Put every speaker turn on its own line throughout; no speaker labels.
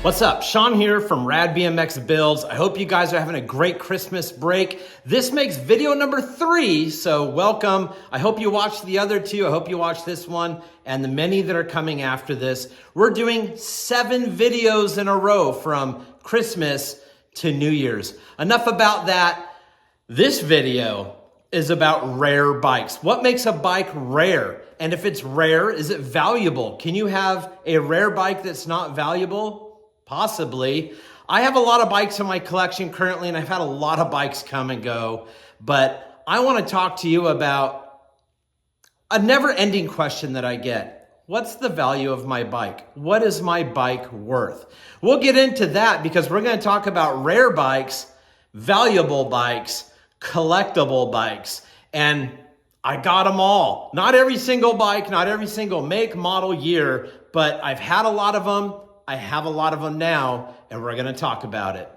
What's up? Sean here from RADBMX Builds. I hope you guys are having a great Christmas break. This makes video number 3, so welcome. I hope you watched the other 2. I hope you watched this one and the many that are coming after this. We're doing 7 videos in a row from Christmas to New Year's. Enough about that. This video is about rare bikes. What makes a bike rare? And if it's rare, is it valuable? Can you have a rare bike that's not valuable? Possibly. I have a lot of bikes in my collection currently, and I've had a lot of bikes come and go, but I want to talk to you about a never-ending question that I get. What's the value of my bike? What is my bike worth? We'll get into that because we're going to talk about rare bikes, valuable bikes, collectible bikes, and I got them all. Not every single bike, not every single make, model, year, but I've had a lot of them. I have a lot of them now, and we're going to talk about it.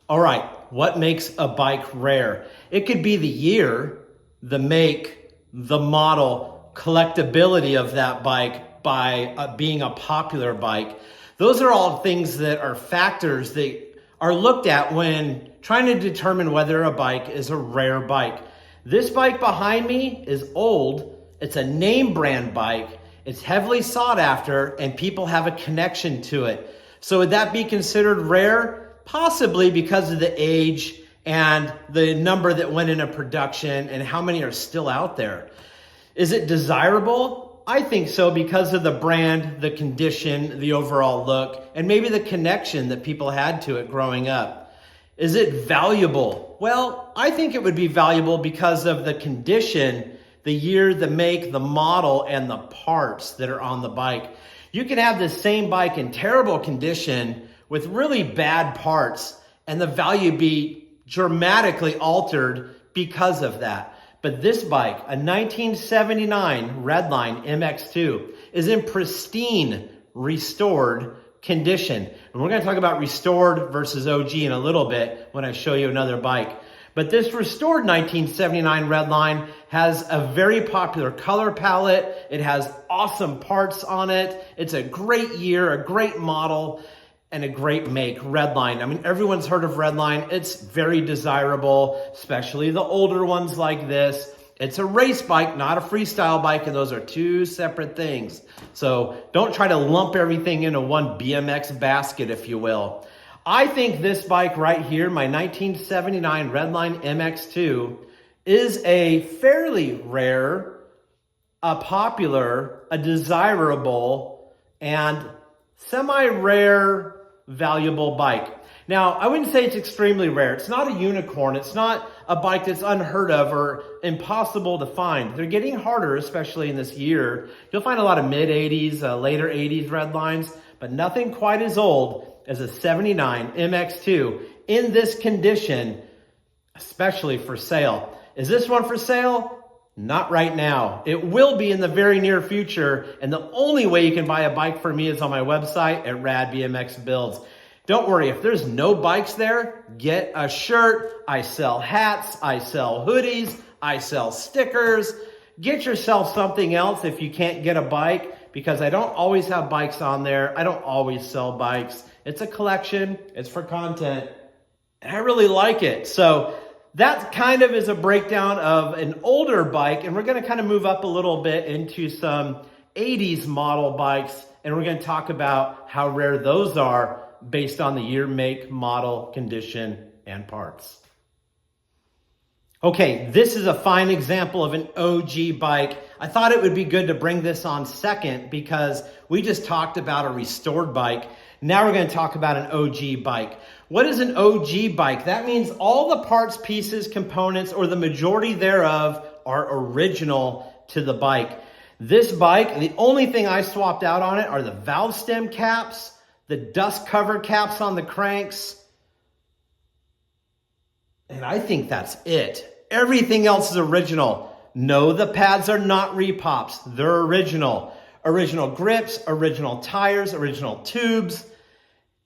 All right, what makes a bike rare? It could be the year, the make, the model, collectability of that bike by being a popular bike. Those are all things that are factors that are looked at when trying to determine whether a bike is a rare bike. This bike behind me is old. It's a name brand bike. It's heavily sought after and people have a connection to it. So would that be considered rare? Possibly because of the age and the number that went into production and how many are still out there. Is it desirable? I think so because of the brand, the condition, the overall look, and maybe the connection that people had to it growing up. Is it valuable? Well, I think it would be valuable because of the condition, the year, the make, the model, and the parts that are on the bike. You can have the same bike in terrible condition with really bad parts and the value be dramatically altered because of that. But this bike, a 1979 Redline MX2, is in pristine, restored condition. And we're going to talk about restored versus OG in a little bit when I show you another bike. But this restored 1979 Redline has a very popular color palette. It has awesome parts on it. It's a great year, a great model, and a great make, Redline. I mean, everyone's heard of Redline. It's very desirable, especially the older ones like this. It's a race bike, not a freestyle bike, and those are 2 separate things. So don't try to lump everything into one BMX basket, if you will. I think this bike right here, my 1979 Redline MX2, is a fairly rare, a popular, a desirable, and semi-rare, valuable bike. Now, I wouldn't say it's extremely rare. It's not a unicorn. It's not a bike that's unheard of or impossible to find. They're getting harder, especially in this year. You'll find a lot of mid-80s, later 80s Redlines, but nothing quite as old as a 79 MX2 in this condition, especially for sale. Is this one for sale? Not right now. It will be in the very near future, and the only way you can buy a bike from me is on my website at RADBMX Builds. Don't worry, if there's no bikes there, get a shirt. I sell hats, I sell hoodies, I sell stickers. Get yourself something else if you can't get a bike, because I don't always have bikes on there. I don't always sell bikes. It's a collection, it's for content, and I really like it. So that kind of is a breakdown of an older bike, and we're gonna kind of move up a little bit into some 80s model bikes, and we're gonna talk about how rare those are based on the year, make, model, condition, and parts. Okay, this is a fine example of an OG bike. I thought it would be good to bring this on second because we just talked about a restored bike. Now we're going to talk about an OG bike. What is an OG bike? That means all the parts, pieces, components, or the majority thereof are original to the bike. This bike, the only thing I swapped out on it are the valve stem caps, the dust cover caps on the cranks, and I think that's it. Everything else is original. No, the pads are not repops. They're original. Original grips, original tires, original tubes,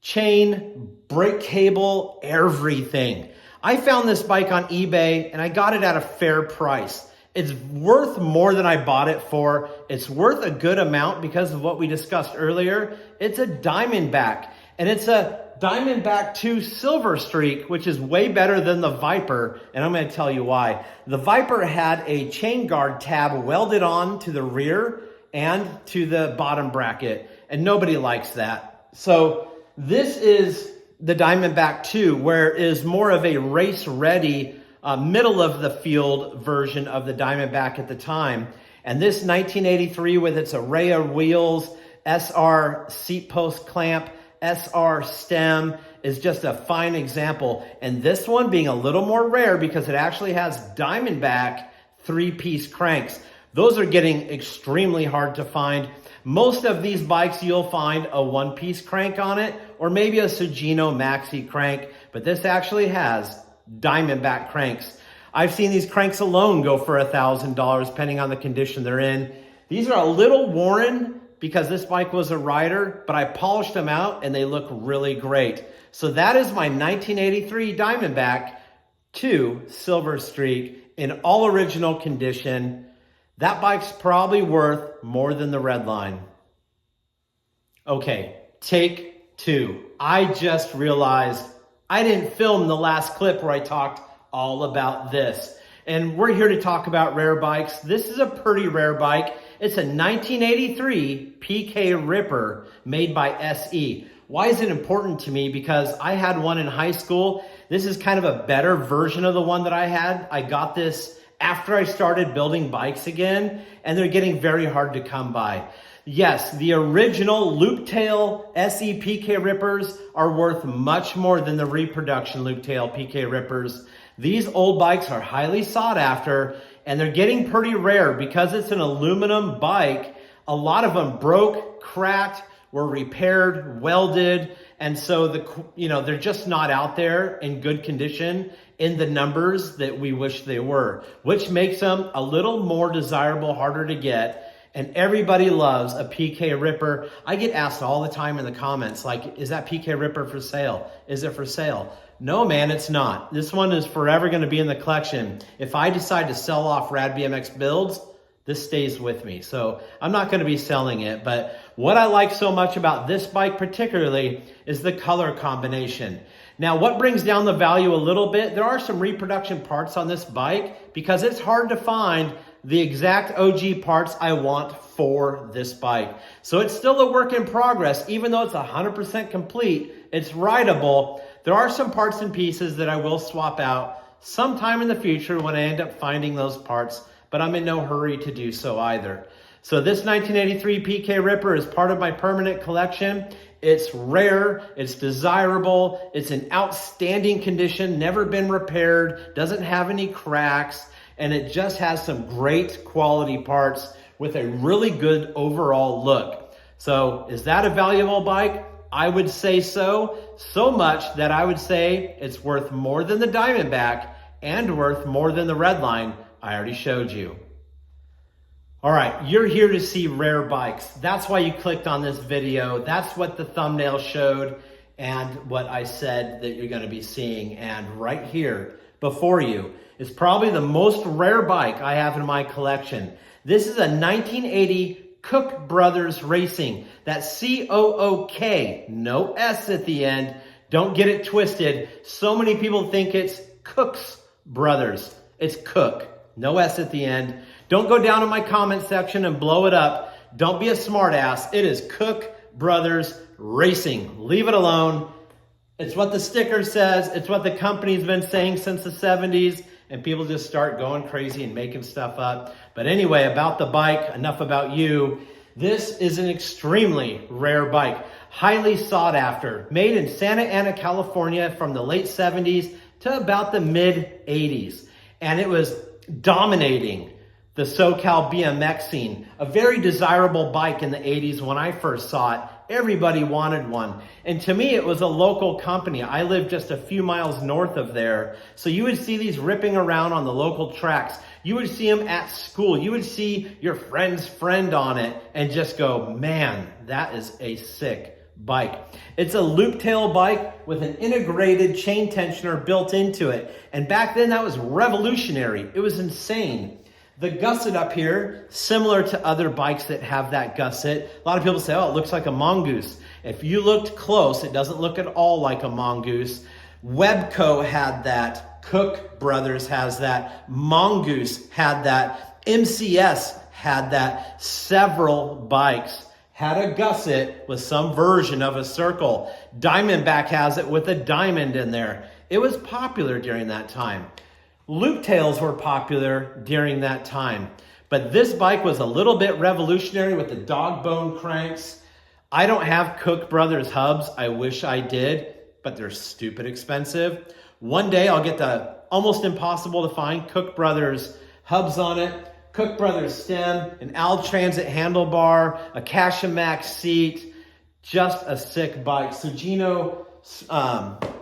chain, brake cable, everything. I found this bike on eBay and I got it at a fair price. It's worth more than I bought it for. It's worth a good amount because of what we discussed earlier. It's a Diamondback, and it's a Diamondback 2 Silver Streak, which is way better than the Viper, and I'm going to tell you why. The Viper had a chain guard tab welded on to the rear and to the bottom bracket, and nobody likes that. So this is the Diamondback 2, where it is more of a race-ready, middle of the field version of the Diamondback at the time. And this 1983 with its array of wheels, SR seat post clamp, SR stem is just a fine example. And this one being a little more rare because it actually has Diamondback 3-piece cranks. Those are getting extremely hard to find. Most of these bikes you'll find a 1-piece crank on it or maybe a Sugino Maxi crank, but this actually has Diamondback cranks. I've seen these cranks alone go for $1,000 depending on the condition they're in. These are a little worn because this bike was a rider, but I polished them out and they look really great. So that is my 1983 Diamondback 2 Silver Streak in all original condition. That bike's probably worth more than the red line. Okay, take 2. I just realized I didn't film the last clip where I talked all about this. And we're here to talk about rare bikes. This is a pretty rare bike. It's a 1983 PK Ripper made by SE. Why is it important to me? Because I had one in high school. This is kind of a better version of the one that I had. I got this after I started building bikes again, and they're getting very hard to come by. Yes, the original loop tail SE PK Rippers are worth much more than the reproduction loop tail PK Rippers. These old bikes are highly sought after, and they're getting pretty rare because it's an aluminum bike. A lot of them broke, cracked, were repaired, welded, and so they're just not out there in good condition in the numbers that we wish they were, which makes them a little more desirable, harder to get. And everybody loves a PK Ripper. I get asked all the time in the comments, like, is that PK Ripper for sale? Is it for sale? No, man, it's not. This one is forever going to be in the collection. If I decide to sell off RADBMX Builds, this stays with me. So I'm not going to be selling it. But what I like so much about this bike particularly is the color combination. Now, what brings down the value a little bit, there are some reproduction parts on this bike because it's hard to find the exact OG parts I want for this bike. So it's still a work in progress. Even though it's 100% complete, it's rideable. There are some parts and pieces that I will swap out sometime in the future when I end up finding those parts, but I'm in no hurry to do so either. So this 1983 PK Ripper is part of my permanent collection. It's rare, it's desirable, it's in outstanding condition, never been repaired, doesn't have any cracks, and it just has some great quality parts with a really good overall look. So is that a valuable bike? I would say so. So much that I would say it's worth more than the Diamondback and worth more than the Redline I already showed you. All right, you're here to see rare bikes. That's why you clicked on this video. That's what the thumbnail showed and what I said that you're gonna be seeing. And right here before you is probably the most rare bike I have in my collection. This is a 1980 Cook Brothers Racing. That's C-O-O-K, no S at the end. Don't get it twisted. So many people think it's Cook's Brothers. It's Cook, no S at the end. Don't go down in my comment section and blow it up. Don't be a smartass. It is Cook Brothers Racing. Leave it alone. It's what the sticker says. It's what the company's been saying since the 70s. And people just start going crazy and making stuff up. But anyway, about the bike, enough about you. This is an extremely rare bike. Highly sought after. Made in Santa Ana, California from the late 70s to about the mid 80s. And it was dominating the SoCal BMX scene. A very desirable bike in the 80s when I first saw it. Everybody wanted one. And to me, it was a local company. I lived just a few miles north of there. So you would see these ripping around on the local tracks. You would see them at school. You would see your friend's friend on it and just go, man, that is a sick bike. It's a loop tail bike with an integrated chain tensioner built into it. And back then that was revolutionary. It was insane. The gusset up here, similar to other bikes that have that gusset. A lot of people say, oh, it looks like a mongoose. If you looked close, it doesn't look at all like a mongoose. Webco had that. Cook Brothers has that. Mongoose had that. MCS had that. Several bikes had a gusset with some version of a circle. Diamondback has it with a diamond in there. It was popular during that time. Loop tails were popular during that time. But this bike was a little bit revolutionary with the dog bone cranks. I don't have Cook Brothers hubs. I wish I did, but they're stupid expensive. One day I'll get the almost impossible to find Cook Brothers hubs on it. Cook Brothers stem, an Al Transit handlebar, a Cashamax seat, just a sick bike. Sugino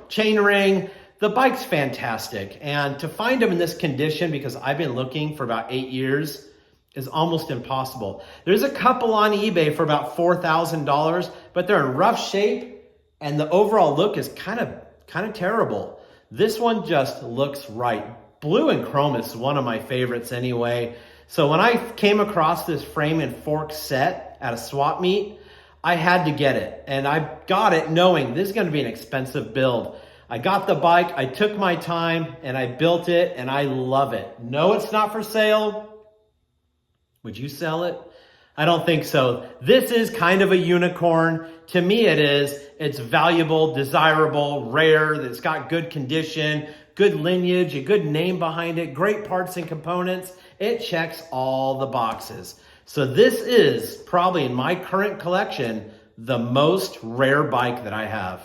chain ring. The bike's fantastic. And to find them in this condition, because I've been looking for about 8 years, is almost impossible. There's a couple on eBay for about $4,000, but they're in rough shape and the overall look is kind of terrible. This one just looks right. Blue and chrome is one of my favorites anyway. So when I came across this frame and fork set at a swap meet, I had to get it. And I got it knowing this is going to be an expensive build. I got the bike, I took my time, and I built it, and I love it. No, it's not for sale. Would you sell it? I don't think so. This is kind of a unicorn. To me it is. It's valuable, desirable, rare, it's got good condition, good lineage, a good name behind it, great parts and components. It checks all the boxes. So this is probably in my current collection, the most rare bike that I have.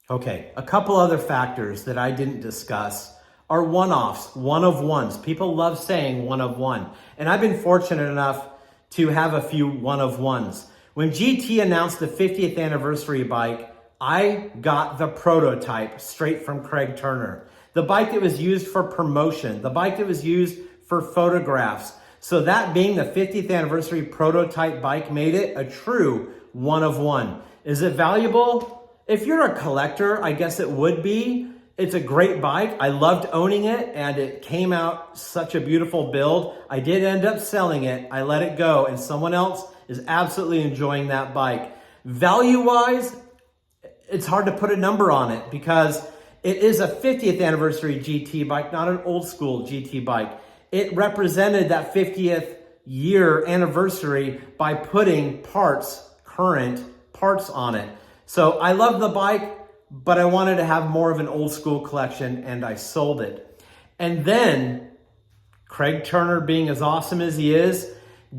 Okay, a couple other factors that I didn't discuss are one-offs, one-of-ones. People love saying one-of-one. And I've been fortunate enough to have a few one-of-ones. When GT announced the 50th anniversary bike, I got the prototype straight from Craig Turner. The bike that was used for promotion, the bike that was used for photographs. So that being the 50th anniversary prototype bike made it a true one-of-one. Is it valuable? If you're a collector, I guess it would be. It's a great bike. I loved owning it and it came out such a beautiful build. I did end up selling it. I let it go and someone else is absolutely enjoying that bike. Value-wise, it's hard to put a number on it because it is a 50th anniversary GT bike, not an old school GT bike. It represented that 50th year anniversary by putting parts, current parts on it. So I love the bike, but I wanted to have more of an old school collection and I sold it. And then Craig Turner, being as awesome as he is,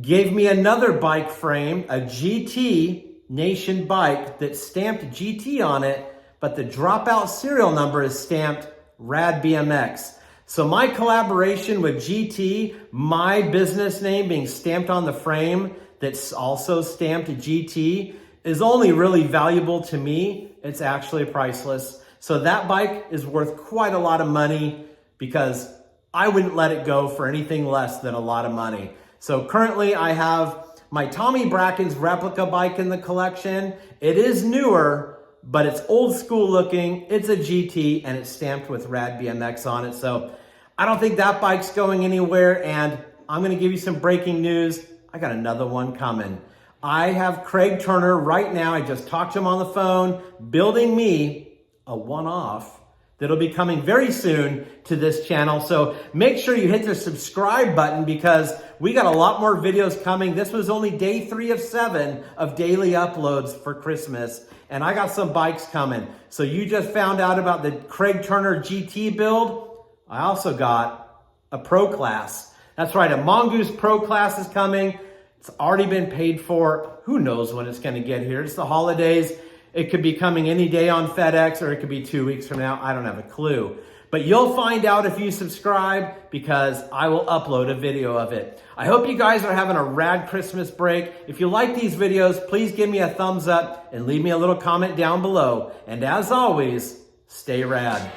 gave me another bike frame, a GT Nation bike that stamped GT on it, but the dropout serial number is stamped RADBMX. So my collaboration with GT, my business name being stamped on the frame that's also stamped GT, is only really valuable to me. It's actually priceless. So that bike is worth quite a lot of money because I wouldn't let it go for anything less than a lot of money. So currently I have my Tommy Bracken's replica bike in the collection. It is newer, but it's old school looking. It's a GT and it's stamped with RADBMX on it. So I don't think that bike's going anywhere. And I'm gonna give you some breaking news. I got another one coming. I have Craig Turner right now, I just talked to him on the phone, building me a one-off that'll be coming very soon to this channel. So make sure you hit the subscribe button because we got a lot more videos coming. This was only day 3 of 7 of daily uploads for Christmas. And I got some bikes coming. So you just found out about the Craig Turner GT build. I also got a Pro Class. That's right, a Mongoose Pro Class is coming. It's already been paid for. Who knows when it's going to get here? It's the holidays. It could be coming any day on FedEx or it could be 2 weeks from now. I don't have a clue. But you'll find out if you subscribe because I will upload a video of it. I hope you guys are having a rad Christmas break. If you like these videos, please give me a thumbs up and leave me a little comment down below. And as always, stay rad.